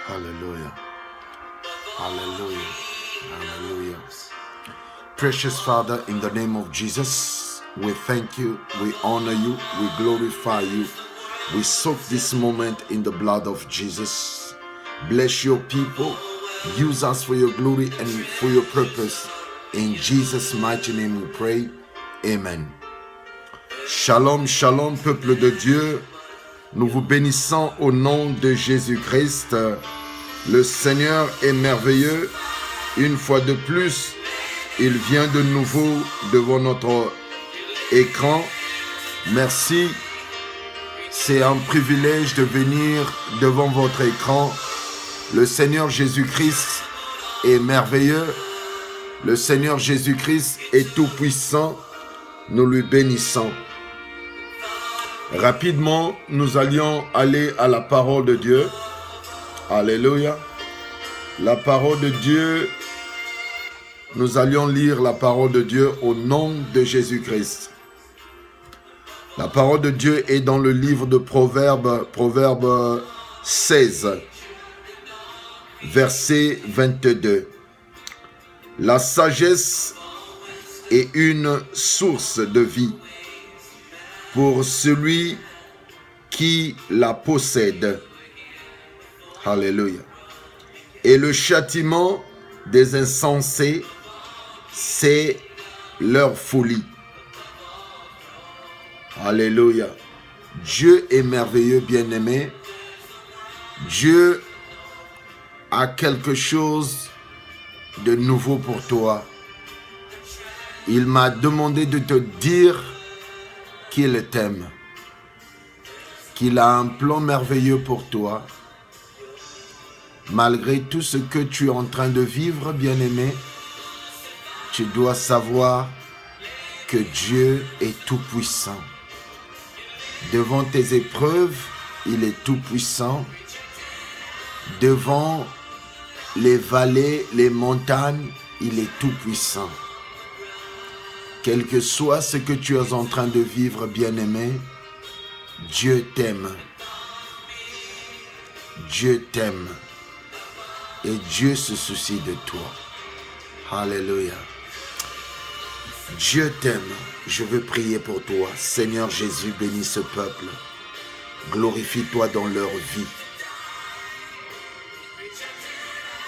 Hallelujah. Hallelujah. Hallelujah. Precious Father, in the name of Jesus, we thank you, we honor you, we glorify you. We soak this moment in the blood of Jesus. Bless your people. Use us for your glory and for your purpose. In Jesus' mighty name we pray. Amen. Shalom, shalom, peuple de Dieu. Nous vous bénissons au nom de Jésus-Christ. Le Seigneur est merveilleux. Une fois de plus, il vient de nouveau devant notre écran. Merci. C'est un privilège de venir devant votre écran. Le Seigneur Jésus-Christ est merveilleux. Le Seigneur Jésus-Christ est tout-puissant. Nous lui bénissons. Rapidement, nous allions aller à la parole de Dieu. Alléluia. La parole de Dieu, nous allions lire la parole de Dieu au nom de Jésus-Christ. La parole de Dieu est dans le livre de Proverbes, Proverbe 16, verset 22. La sagesse est une source de vie pour celui qui la possède. Alléluia. Et le châtiment des insensés, c'est leur folie. Alléluia. Dieu est merveilleux, bien-aimé. Dieu a quelque chose de nouveau pour toi. Il m'a demandé de te dire qu'il t'aime, qu'il a un plan merveilleux pour toi. Malgré tout ce que tu es en train de vivre, bien-aimé, tu dois savoir que Dieu est tout-puissant. Devant tes épreuves, il est tout-puissant. Devant les vallées, les montagnes, il est tout-puissant. Quel que soit ce que tu es en train de vivre, bien-aimé, Dieu t'aime. Dieu t'aime. Et Dieu se soucie de toi. Alléluia. Dieu t'aime. Je veux prier pour toi. Seigneur Jésus, bénis ce peuple. Glorifie-toi dans leur vie.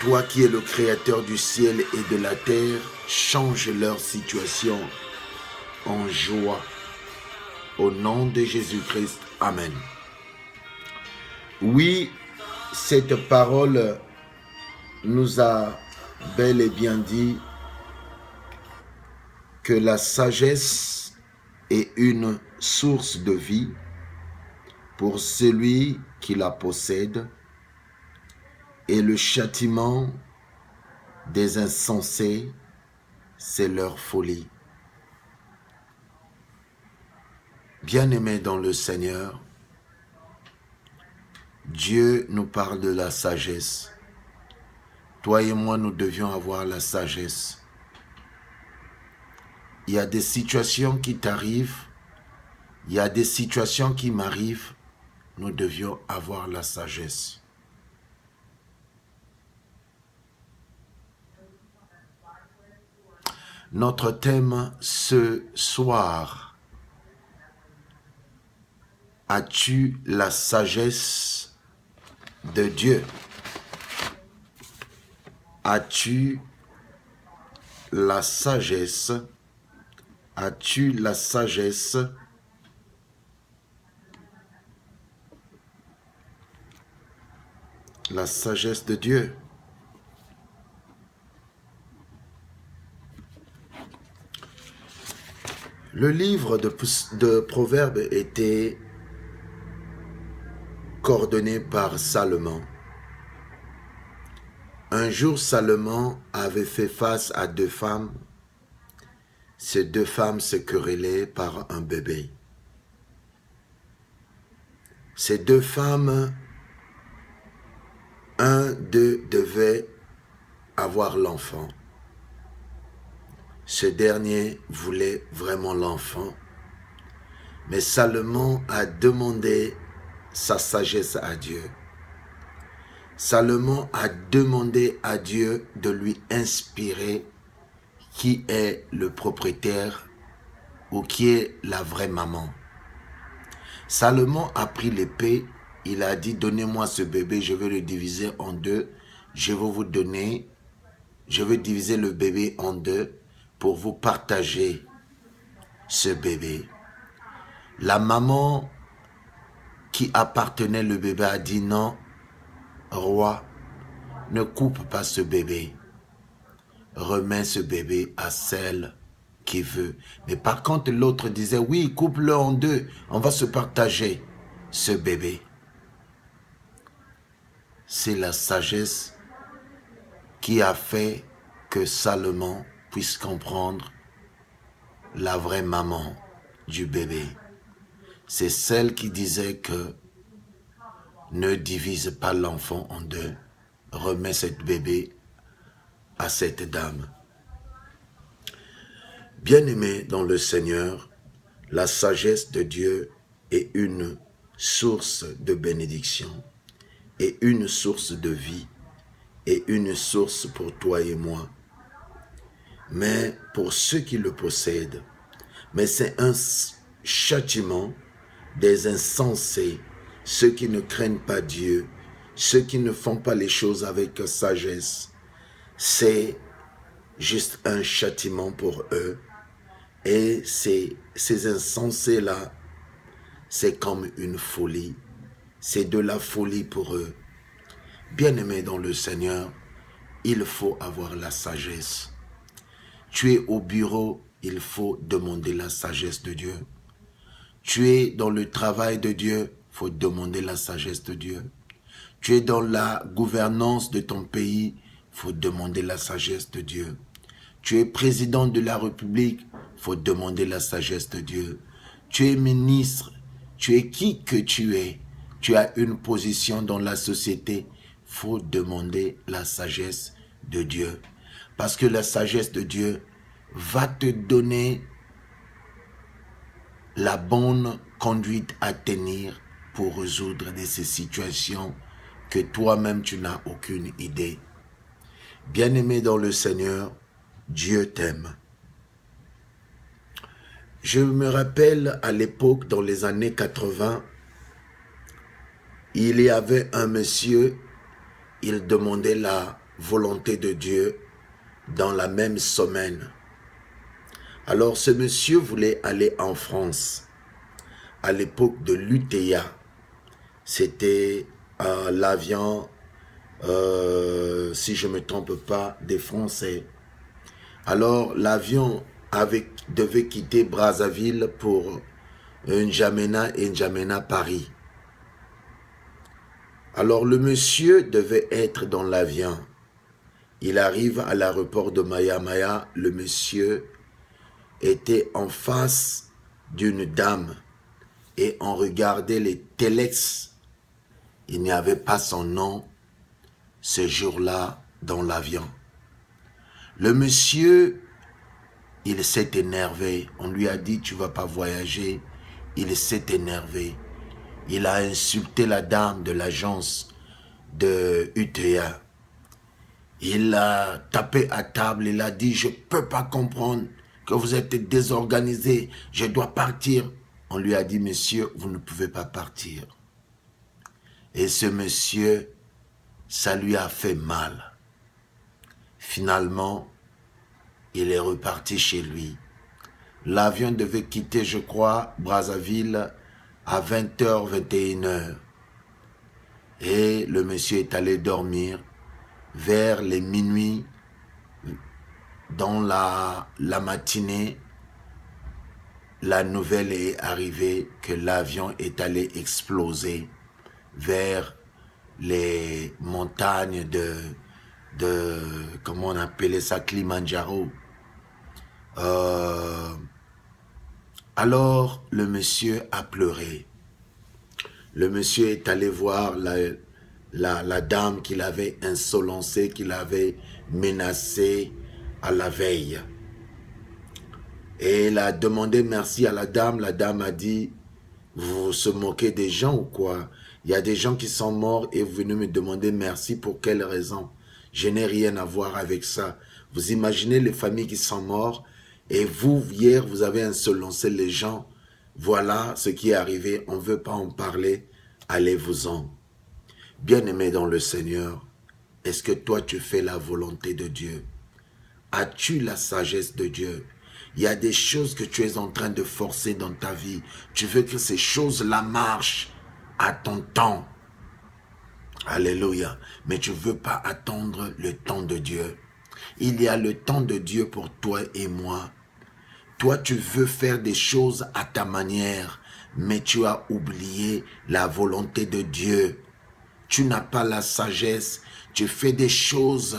Toi qui es le créateur du ciel et de la terre, change leur situation en joie. Au nom de Jésus-Christ. Amen. Oui, cette parole nous a bel et bien dit que la sagesse est une source de vie pour celui qui la possède et le châtiment des insensés, c'est leur folie. Bien-aimés dans le Seigneur, Dieu nous parle de la sagesse. Toi et moi, nous devions avoir la sagesse. Il y a des situations qui t'arrivent, il y a des situations qui m'arrivent, nous devions avoir la sagesse. Notre thème ce soir, as-tu la sagesse de Dieu? As-tu la sagesse? As-tu la sagesse? La sagesse de Dieu. Le livre de Proverbes était coordonné par Salomon. Un jour, Salomon avait fait face à deux femmes. Ces deux femmes se querellaient par un bébé. Ces deux femmes, un d'eux devait avoir l'enfant. Ce dernier voulait vraiment l'enfant, mais Salomon a demandé sa sagesse à Dieu. Salomon a demandé à Dieu de lui inspirer qui est le propriétaire ou qui est la vraie maman. Salomon a pris l'épée, il a dit, donnez-moi ce bébé, je vais le diviser en deux, je vais diviser le bébé en deux pour vous partager ce bébé. La maman qui appartenait le bébé a dit non, roi, ne coupe pas ce bébé. Remets ce bébé à celle qui veut. Mais par contre, l'autre disait, oui, coupe-le en deux, on va se partager ce bébé. C'est la sagesse qui a fait que Salomon puisse comprendre la vraie maman du bébé. C'est celle qui disait que ne divise pas l'enfant en deux, remets ce bébé à cette dame. Bien-aimés dans le Seigneur, la sagesse de Dieu est une source de bénédiction et une source de vie et une source pour toi et moi. Mais pour ceux qui le possèdent, mais c'est un châtiment des insensés, ceux qui ne craignent pas Dieu, ceux qui ne font pas les choses avec sagesse. C'est juste un châtiment pour eux. Et ces insensés-là, c'est comme une folie. C'est de la folie pour eux. Bien-aimés dans le Seigneur, il faut avoir la sagesse. Tu es au bureau, il faut demander la sagesse de Dieu. Tu es dans le travail de Dieu, il faut demander la sagesse de Dieu. Tu es dans la gouvernance de ton pays, il faut demander la sagesse de Dieu. Tu es président de la République, il faut demander la sagesse de Dieu. Tu es ministre, tu es qui que tu as une position dans la société, il faut demander la sagesse de Dieu. Parce que la sagesse de Dieu va te donner la bonne conduite à tenir pour résoudre de ces situations que toi-même tu n'as aucune idée. Bien-aimé dans le Seigneur, Dieu t'aime. Je me rappelle à l'époque, dans les années 80, il y avait un monsieur, il demandait la volonté de Dieu dans la même semaine. Alors ce monsieur voulait aller en France. À l'époque de l'UTA, c'était l'avion, si je ne me trompe pas, des Français. Alors l'avion devait quitter Brazzaville pour N'Djamena et N'Djamena Paris. Alors le monsieur devait être dans l'avion. Il arrive à l'aéroport de Maya Maya, le monsieur était en face d'une dame et on regardait les téléx. Il n'y avait pas son nom ce jour-là dans l'avion. Le monsieur, il s'est énervé. On lui a dit, tu ne vas pas voyager. Il s'est énervé. Il a insulté la dame de l'agence de UTA. Il a tapé à table. Il a dit, je ne peux pas comprendre que vous êtes désorganisé. Je dois partir. On lui a dit, monsieur, vous ne pouvez pas partir. Et ce monsieur, ça lui a fait mal. Finalement, il est reparti chez lui. L'avion devait quitter, je crois, Brazzaville à 20h, 21h. Et le monsieur est allé dormir vers les minuit. Dans la matinée, la nouvelle est arrivée que l'avion est allé exploser vers les montagnes de comment on appelait ça, Kilimanjaro. Alors, le monsieur a pleuré. Le monsieur est allé voir la dame qu'il avait insolencée, qu'il avait menacée à la veille. Et il a demandé merci à la dame. La dame a dit, vous se moquez des gens ou quoi? Il y a des gens qui sont morts et vous venez me demander merci pour quelle raison. Je n'ai rien à voir avec ça. Vous imaginez les familles qui sont mortes et vous, hier, vous avez insolencé les gens. Voilà ce qui est arrivé. On ne veut pas en parler. Allez-vous-en. Bien-aimé dans le Seigneur, est-ce que toi tu fais la volonté de Dieu? As-tu la sagesse de Dieu? Il y a des choses que tu es en train de forcer dans ta vie. Tu veux que ces choses-là marchent à ton temps. Alléluia. Mais tu ne veux pas attendre le temps de Dieu. Il y a le temps de Dieu pour toi et moi. Toi, tu veux faire des choses à ta manière, mais tu as oublié la volonté de Dieu. Tu n'as pas la sagesse. Tu fais des choses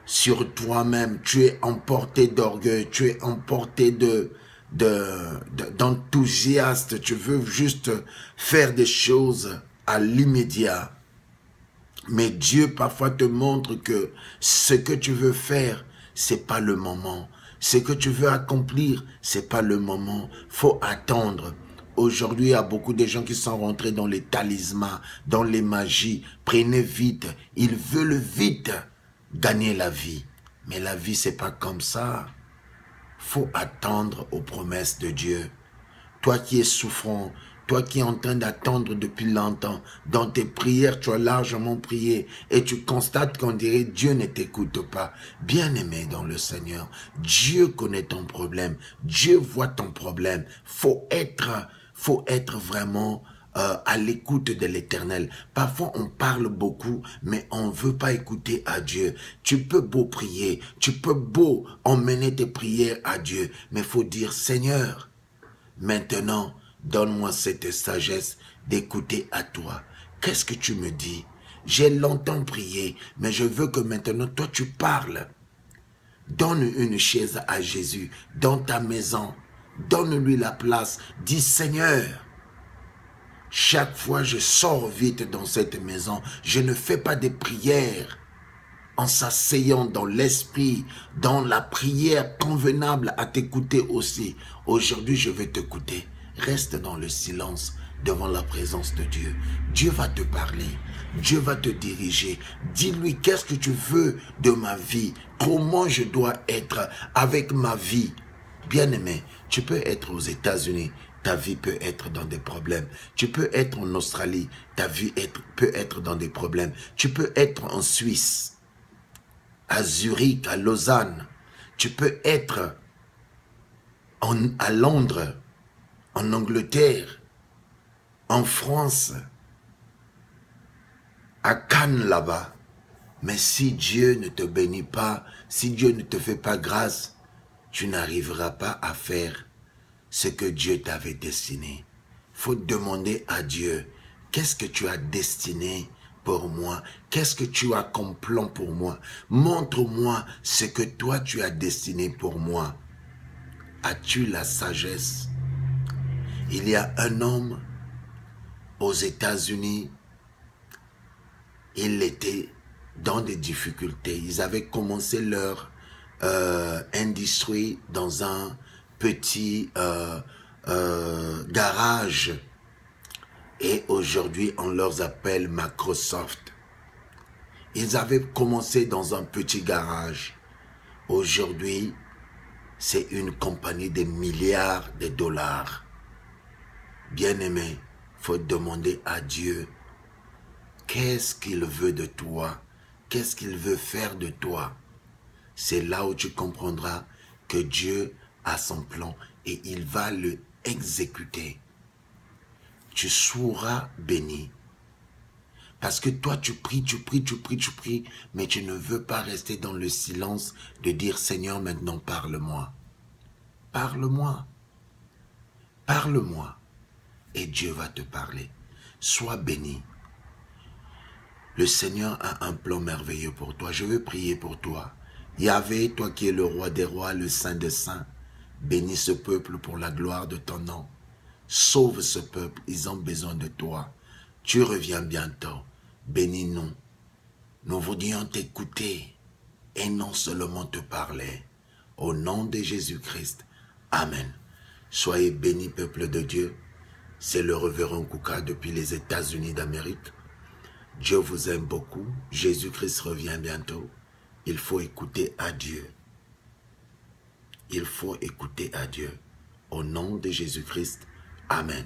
sur toi-même. Tu es emporté d'orgueil. Tu es emporté d'enthousiasme. Tu veux juste faire des choses à l'immédiat. Mais Dieu parfois te montre que ce que tu veux faire, c'est pas le moment. Ce que tu veux accomplir, c'est pas le moment. Faut attendre. Aujourd'hui, il y a beaucoup de gens qui sont rentrés dans les talismans, dans les magies. Prenez vite. Ils veulent vite gagner la vie. Mais la vie, c'est pas comme ça. Faut attendre aux promesses de Dieu. Toi qui es souffrant, toi qui es en train d'attendre depuis longtemps, dans tes prières, tu as largement prié et tu constates qu'on dirait Dieu ne t'écoute pas. Bien-aimé dans le Seigneur, Dieu connaît ton problème, Dieu voit ton problème. Faut être vraiment à l'écoute de l'Éternel. Parfois, on parle beaucoup, mais on ne veut pas écouter à Dieu. Tu peux beau prier, tu peux beau emmener tes prières à Dieu, mais il faut dire, Seigneur, maintenant, donne-moi cette sagesse d'écouter à toi. Qu'est-ce que tu me dis? J'ai longtemps prié, mais je veux que maintenant, toi, tu parles. Donne une chaise à Jésus dans ta maison. Donne-lui la place. Dis, Seigneur, chaque fois je sors vite dans cette maison, je ne fais pas des prières en s'asseyant dans l'esprit, dans la prière convenable à t'écouter aussi. Aujourd'hui, je vais t'écouter. Reste dans le silence devant la présence de Dieu. Dieu va te parler. Dieu va te diriger. Dis-lui qu'est-ce que tu veux de ma vie. Comment je dois être avec ma vie. Bien-aimé, tu peux être aux États-Unis. Ta vie peut être dans des problèmes. Tu peux être en Australie. Ta vie peut être dans des problèmes. Tu peux être en Suisse, à Zurich, à Lausanne. Tu peux être à Londres, en Angleterre, en France, à Cannes là-bas. Mais si Dieu ne te bénit pas, si Dieu ne te fait pas grâce, tu n'arriveras pas à faire ce que Dieu t'avait destiné. Il faut demander à Dieu, qu'est-ce que tu as destiné pour moi? Qu'est-ce que tu as comme plan pour moi? Montre-moi ce que toi tu as destiné pour moi. As-tu la sagesse? Il y a un homme aux États-Unis, il était dans des difficultés. Ils avaient commencé leur industrie dans un petit garage. Et aujourd'hui, on leur appelle Microsoft. Ils avaient commencé dans un petit garage. Aujourd'hui, c'est une compagnie de milliards de dollars. Bien-aimé, il faut demander à Dieu, qu'est-ce qu'il veut de toi? Qu'est-ce qu'il veut faire de toi? C'est là où tu comprendras que Dieu a son plan et il va le exécuter. Tu seras béni. Parce que toi, tu pries, mais tu ne veux pas rester dans le silence de dire, Seigneur, maintenant parle-moi. Parle-moi. Parle-moi. Et Dieu va te parler. Sois béni. Le Seigneur a un plan merveilleux pour toi. Je veux prier pour toi. Yahvé, toi qui es le roi des rois, le saint des saints, bénis ce peuple pour la gloire de ton nom. Sauve ce peuple, ils ont besoin de toi. Tu reviens bientôt. Bénis-nous. Nous voudrions t'écouter et non seulement te parler. Au nom de Jésus-Christ. Amen. Soyez bénis, peuple de Dieu. C'est le révérend Kouka depuis les États-Unis d'Amérique. Dieu vous aime beaucoup. Jésus-Christ revient bientôt. Il faut écouter à Dieu. Il faut écouter à Dieu. Au nom de Jésus-Christ, Amen.